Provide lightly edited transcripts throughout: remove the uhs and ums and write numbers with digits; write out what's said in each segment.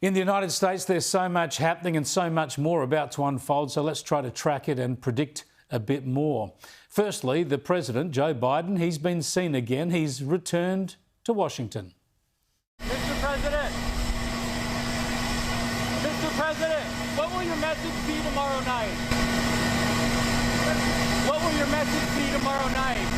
In the United States, there's so much happening and so much more about to unfold, so let's try to track it and predict a bit more. Firstly, the President, Joe Biden, he's been seen again. He's returned to Washington. Mr. President, what will your message be tomorrow night? What will your message be tomorrow night?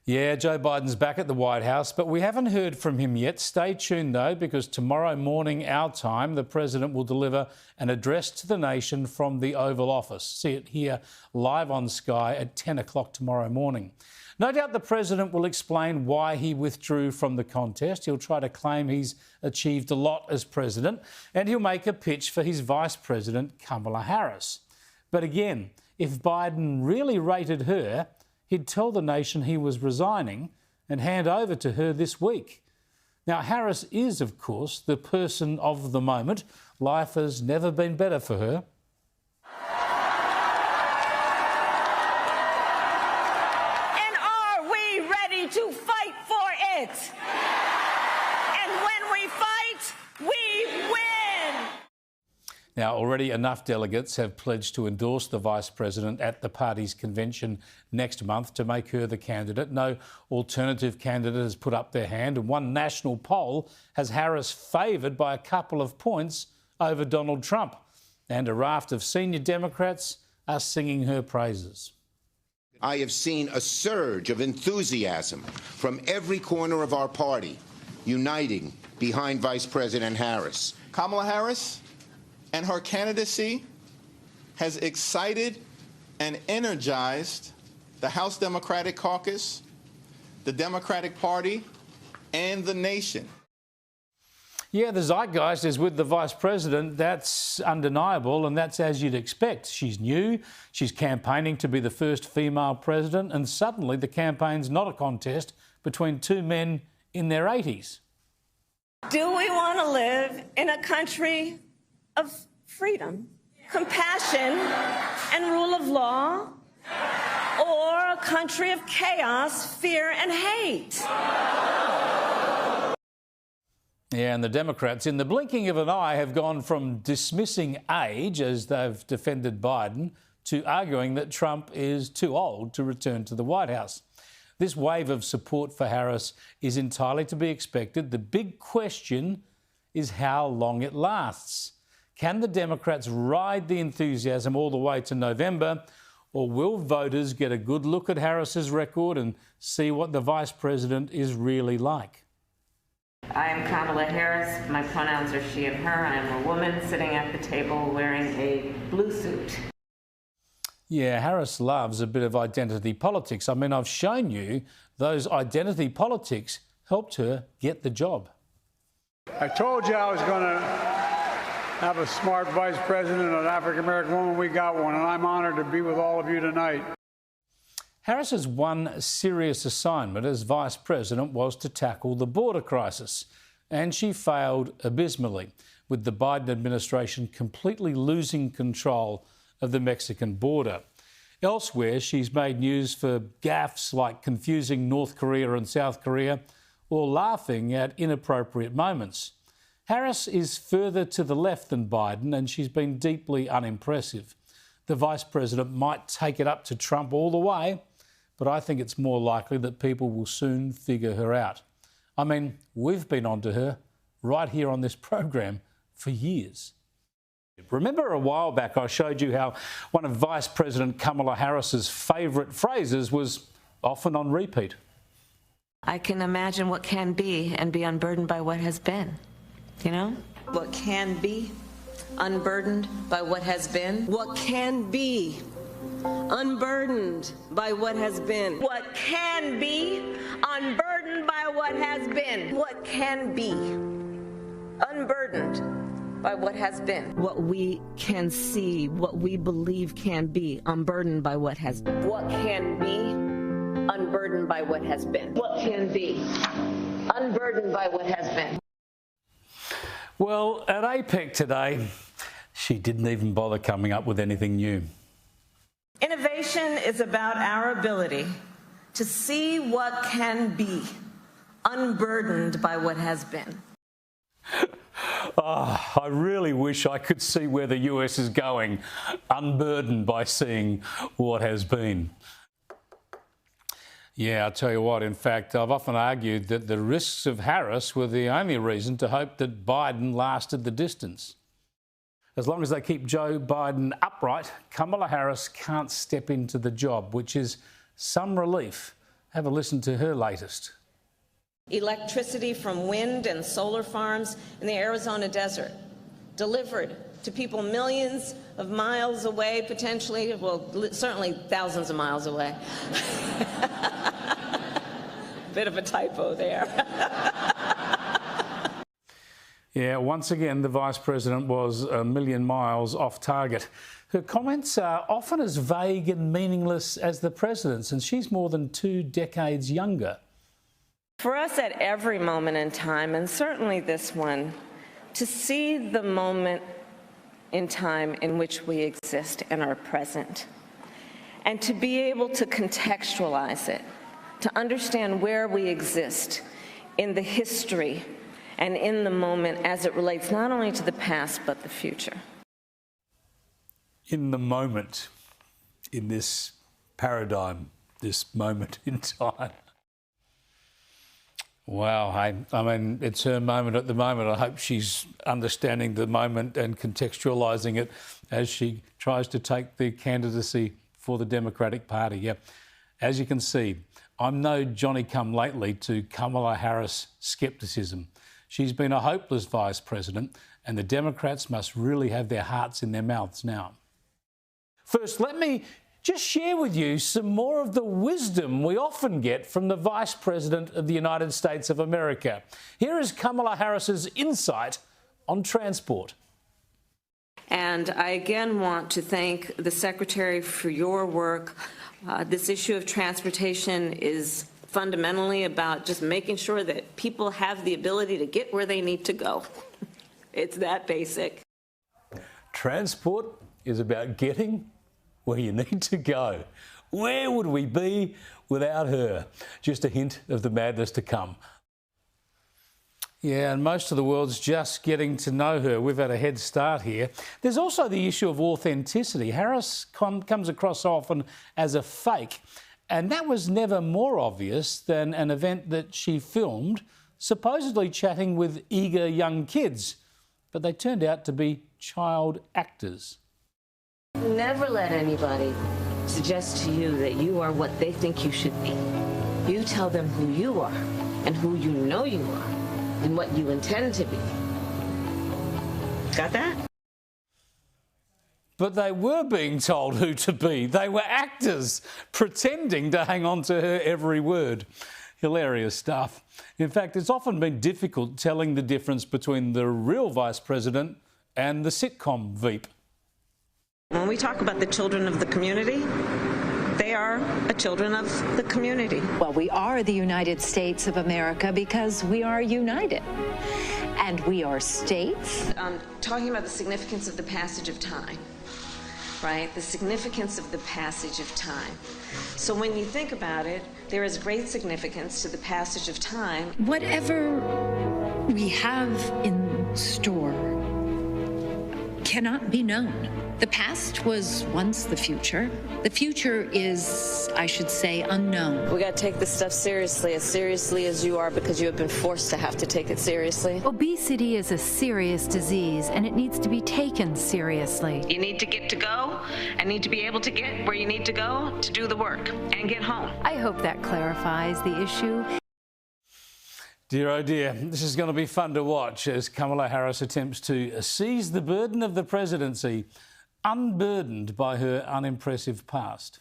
Yeah, Joe Biden's back at the White House, but we haven't heard from him yet. Stay tuned, though, because tomorrow morning, our time, the President will deliver an address to the nation from the Oval Office. See it here live on Sky at 10 o'clock tomorrow morning. No doubt the President will explain why he withdrew from the contest. He'll try to claim he's achieved a lot as President, and he'll make a pitch for his Vice President, Kamala Harris. But again, if Biden really rated her, he'd tell the nation he was resigning and hand over to her this week. Now, Harris is, of course, the person of the moment. Life has never been better for her. And are we ready to fight for it? And when we fight, we win! Now, already enough delegates have pledged to endorse the Vice President at the party's convention next month to make her the candidate. No alternative candidate has put up their hand, and one national poll has Harris favoured by a couple of points over Donald Trump. And a raft of senior Democrats are singing her praises. I have seen a surge of enthusiasm from every corner of our party uniting behind Vice President Harris. Kamala Harris and her candidacy has excited and energized the House Democratic Caucus, the Democratic Party, and the nation. Yeah, the zeitgeist is with the Vice President. That's undeniable, and that's as you'd expect. She's new, she's campaigning to be the first female president, and suddenly the campaign's not a contest between two men in their 80s. Do we want to live in a country of freedom, compassion, and rule of law, or a country of chaos, fear, and hate? Yeah, and the Democrats, in the blinking of an eye, have gone from dismissing age, as they've defended Biden, to arguing that Trump is too old to return to the White House. This wave of support for Harris is entirely to be expected. The big question is how long it lasts. Can the Democrats ride the enthusiasm all the way to November, or will voters get a good look at Harris's record and see what the Vice President is really like? I am Kamala Harris. My pronouns are she and her. I am a woman sitting at the table wearing a blue suit. Yeah, Harris loves a bit of identity politics. I mean, I've shown you those identity politics helped her get the job. I told you I was going to have a smart vice president, an African-American woman. We got one, and I'm honored to be with all of you tonight. Harris's one serious assignment as vice president was to tackle the border crisis, and she failed abysmally, with the Biden administration completely losing control of the Mexican border. Elsewhere, she's made news for gaffes like confusing North Korea and South Korea, or laughing at inappropriate moments. Harris is further to the left than Biden, and she's been deeply unimpressive. The Vice President might take it up to Trump all the way, but I think it's more likely that people will soon figure her out. I mean, we've been onto her right here on this program for years. Remember a while back I showed you how one of Vice President Kamala Harris's favourite phrases was often on repeat. I can imagine what can be and be unburdened by what has been. You know? What can be unburdened by what has been. What can be unburdened by what has been. What can be unburdened by what has been. What can be unburdened by what has been. What we can see, what we believe can be unburdened by what has been. What can be unburdened by what has been. What can be unburdened by what has been. Well, at APEC today, she didn't even bother coming up with anything new. Innovation is about our ability to see what can be unburdened by what has been. Oh, I really wish I could see where the US is going, unburdened by seeing what has been. Yeah, I'll tell you what, in fact, I've often argued that the risks of Harris were the only reason to hope that Biden lasted the distance. As long as they keep Joe Biden upright, Kamala Harris can't step into the job, which is some relief. Have a listen to her latest. Electricity from wind and solar farms in the Arizona desert, delivered to people millions of miles away, potentially, well, certainly thousands of miles away. Bit of a typo there. Yeah, once again, the Vice President was a million miles off target. Her comments are often as vague and meaningless as the President's, and she's more than 2 decades younger. For us at every moment in time, and certainly this one, to see the moment in time in which we exist and are present, and to be able to contextualize it, to understand where we exist in the history and in the moment as it relates not only to the past but the future. In the moment, in this paradigm, this moment in time. Wow, I mean, it's her moment at the moment. I hope she's understanding the moment and contextualising it as she tries to take the candidacy for the Democratic Party. Yeah, as you can see, I'm no Johnny-come-lately to Kamala Harris scepticism. She's been a hopeless Vice President, and the Democrats must really have their hearts in their mouths now. First, let me just share with you some more of the wisdom we often get from the Vice President of the United States of America. Here is Kamala Harris's insight on transport. And I again want to thank the Secretary for your work. This issue of transportation is fundamentally about just making sure that people have the ability to get where they need to go. It's that basic. Transport is about getting where you need to go. Where would we be without her? Just a hint of the madness to come. Yeah, and most of the world's just getting to know her. We've had a head start here. There's also the issue of authenticity. Harris comes across often as a fake, and that was never more obvious than an event that she filmed, supposedly chatting with eager young kids, but they turned out to be child actors. Never let anybody suggest to you that you are what they think you should be. You tell them who you are and who you know you are and what you intend to be. Got that? But they were being told who to be. They were actors pretending to hang on to her every word. Hilarious stuff. In fact, it's often been difficult telling the difference between the real Vice President and the sitcom Veep. When we talk about the children of the community, they are children of the community. Well, we are the United States of America because we are united. And we are states. Talking about the significance of the passage of time, right? The significance of the passage of time. So when you think about it, there is great significance to the passage of time. Whatever we have in store cannot be known. The past was once the future. The future is, I should say, unknown. We got to take this stuff seriously as you are, because you have been forced to have to take it seriously. Obesity is a serious disease, and it needs to be taken seriously. You need to get to go and need to be able to get where you need to go to do the work and get home. I hope that clarifies the issue. Dear oh dear, this is going to be fun to watch as Kamala Harris attempts to seize the burden of the presidency, unburdened by her unimpressive past.